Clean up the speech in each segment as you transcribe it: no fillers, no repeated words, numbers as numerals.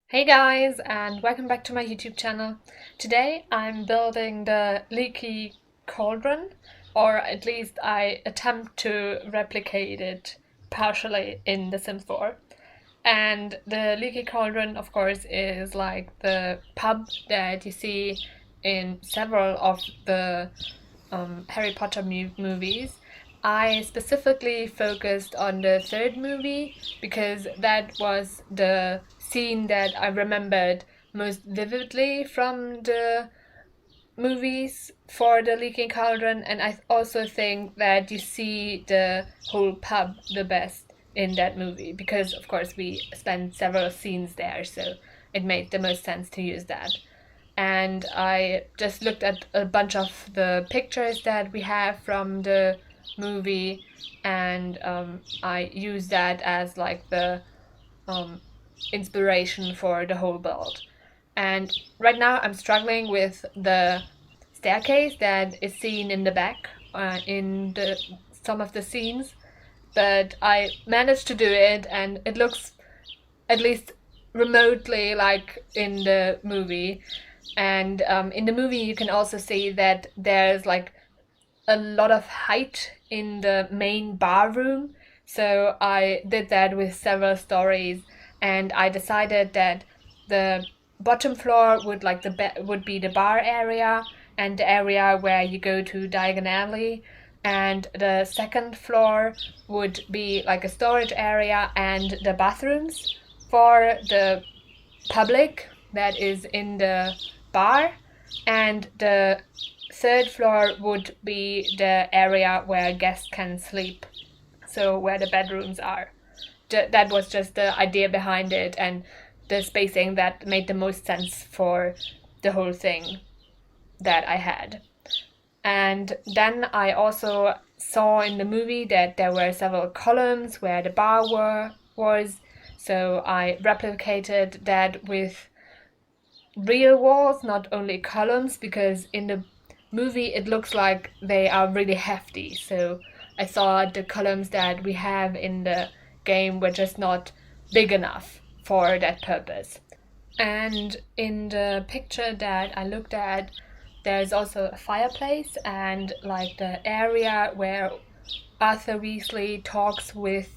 Hey guys, and welcome back to my YouTube channel. Today I'm building the Leaky Cauldron, or at least I attempt to replicate it partially in The Sims 4. And the Leaky Cauldron, of course, is like the pub that you see in several of the Harry Potter movies. I specifically focused on the third movie because that was the scene that I remembered most vividly from the movies for the Leaking Cauldron, and I also think that you see the whole pub the best in that movie because, of course, we spent several scenes there, so it made the most sense to use that. And I just looked at a bunch of the pictures that we have from the movie, and I used that as like the um, inspiration for the whole build. And right now I'm struggling with the staircase that is seen in the back in some of the scenes, but I managed to do it, and it looks at least remotely like in the movie. And in the movie, you can also see that there's like a lot of height in the main bar room. So I did that with several stories, and I decided that the bottom floor would be the bar area and the area where you go to diagonally, and the second floor would be like a storage area and the bathrooms for the public that is in the bar, and the third floor would be the area where guests can sleep, so where the bedrooms are. That was just the idea behind it, and the spacing that made the most sense for the whole thing that I had. And then I also saw in the movie that there were several columns where the was, so I replicated that with real walls, not only columns, because in the movie it looks like they are really hefty. So I thought the columns that we have in the game were just not big enough for that purpose. And in the picture that I looked at, there's also a fireplace and like the area where Arthur Weasley talks with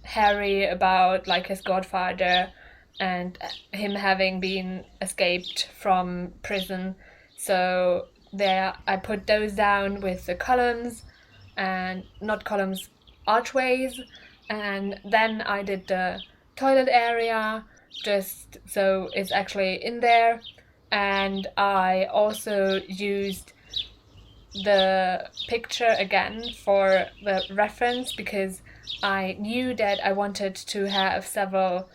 Harry about like his godfather and him having been escaped from prison. So there I put those down with the columns, and not columns, archways. And then I did the toilet area just so it's actually in there. And I also used the picture again for the reference because I knew that I wanted to have several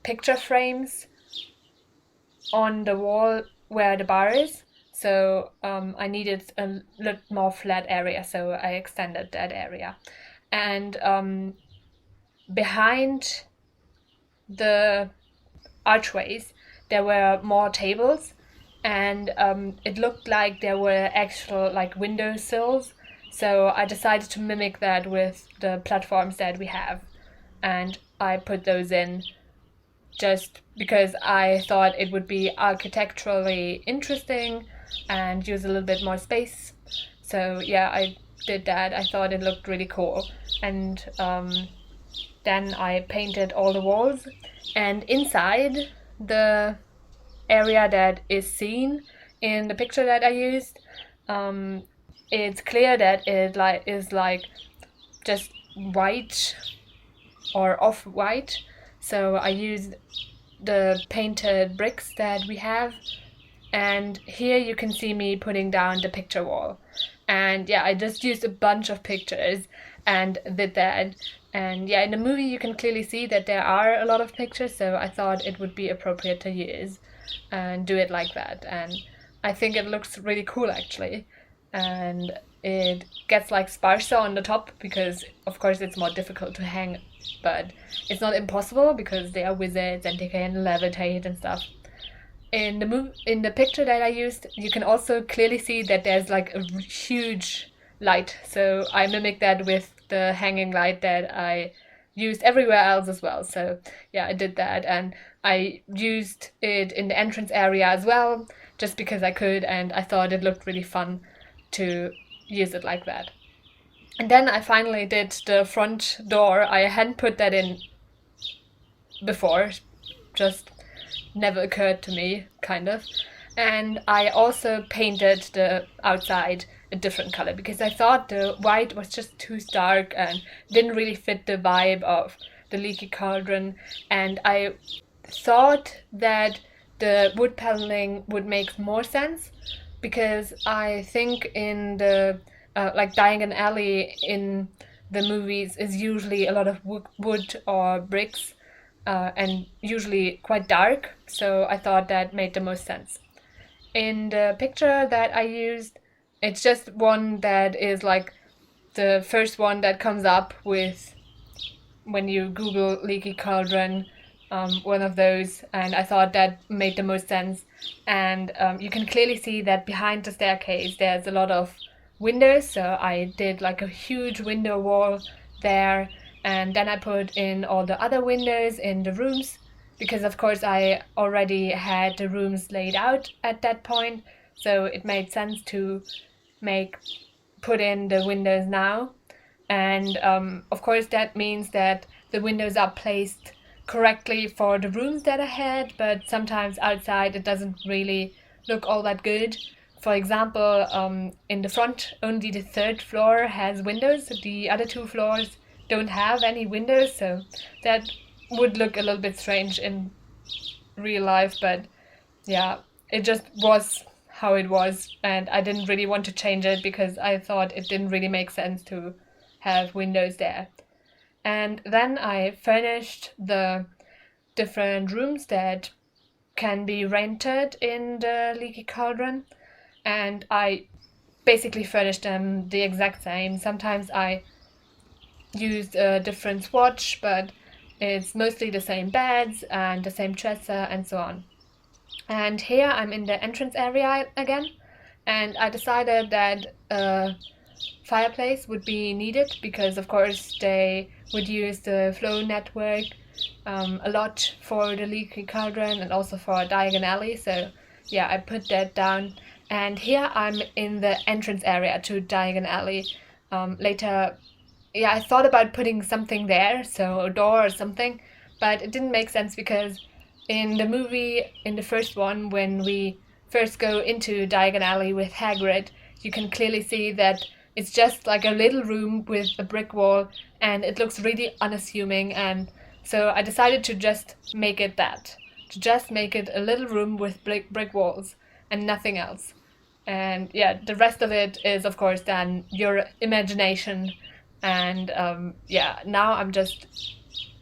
picture frames on the wall where the bar is. So I needed a little more flat area, so I extended that area. And behind the archways, there were more tables, and it looked like there were actual like window sills. So I decided to mimic that with the platforms that we have, and I put those in just because I thought it would be architecturally interesting and use a little bit more space. So yeah, I did that. I thought it looked really cool. And then I painted all the walls, and inside the area that is seen in the picture that I used, it's clear that it is like just white or off-white. So I used the painted bricks that we have, and here you can see me putting down the picture wall. And yeah, I just used a bunch of pictures and did that. And yeah, in the movie you can clearly see that there are a lot of pictures, so I thought it would be appropriate to use and do it like that. And I think it looks really cool actually. And it gets like sparser on the top because of course it's more difficult to hang, but it's not impossible because they are wizards and they can levitate and stuff. In the picture that I used, you can also clearly see that there's like a huge light. So I mimicked that with the hanging light that I used everywhere else as well. So yeah, I did that, and I used it in the entrance area as well, just because I could, and I thought it looked really fun to use it like that. And then I finally did the front door. I hadn't put that in before, just never occurred to me, kind of. And I also painted the outside a different color because I thought the white was just too stark and didn't really fit the vibe of the Leaky Cauldron. And I thought that the wood paneling would make more sense, because I think in the like Diagon Alley in the movies is usually a lot of wood or bricks, and usually quite dark, so I thought that made the most sense. In the picture that I used, it's just one that is like the first one that comes up with when you Google Leaky Cauldron, one of those, and I thought that made the most sense. And you can clearly see that behind the staircase there's a lot of windows, so I did like a huge window wall there, and then I put in all the other windows in the rooms, because of course I already had the rooms laid out at that point, so it made sense to put in the windows now. And of course that means that the windows are placed correctly for the rooms that I had, but sometimes outside it doesn't really look all that good. For example, in the front only the third floor has windows, the other two floors don't have any windows, so that would look a little bit strange in real life, but yeah, it just was how it was, and I didn't really want to change it because I thought it didn't really make sense to have windows there. And then I furnished the different rooms that can be rented in the Leaky Cauldron, and I basically furnished them the exact same. Sometimes I used a different swatch, but it's mostly the same beds and the same dresser and so on. And here I'm in the entrance area again, and I decided that a fireplace would be needed because of course they would use the flow network a lot for the Leaky Cauldron and also for Diagon Alley, so yeah, I put that down. And here I'm in the entrance area to Diagon Alley. Later, yeah, I thought about putting something there, so a door or something, but it didn't make sense because in the movie, in the first one, when we first go into Diagon Alley with Hagrid, you can clearly see that it's just like a little room with a brick wall, and it looks really unassuming, and so I decided to just make it that. To just make it a little room with brick walls and nothing else. And yeah, the rest of it is of course then your imagination. And yeah, now I'm just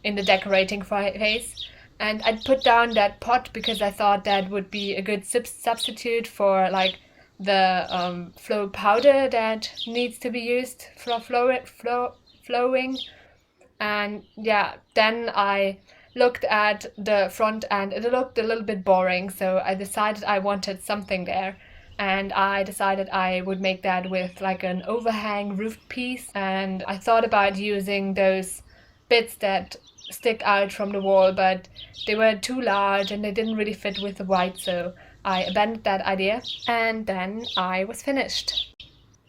in the decorating phase. And I put down that pot because I thought that would be a good substitute for like the flow powder that needs to be used for flowing. And yeah, then I looked at the front and it looked a little bit boring, so I decided I wanted something there. And I decided I would make that with like an overhang roof piece, and I thought about using those bits that stick out from the wall, but they were too large and they didn't really fit with the white, so I abandoned that idea, and then I was finished.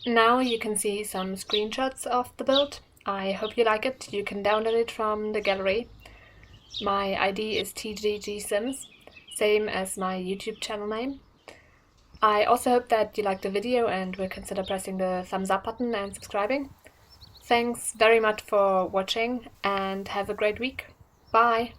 Now you can see some screenshots of the build. I hope you like it. You can download it from the gallery. My ID is TGGSims, same as my YouTube channel name. I also hope that you liked the video and will consider pressing the thumbs up button and subscribing. Thanks very much for watching and have a great week. Bye!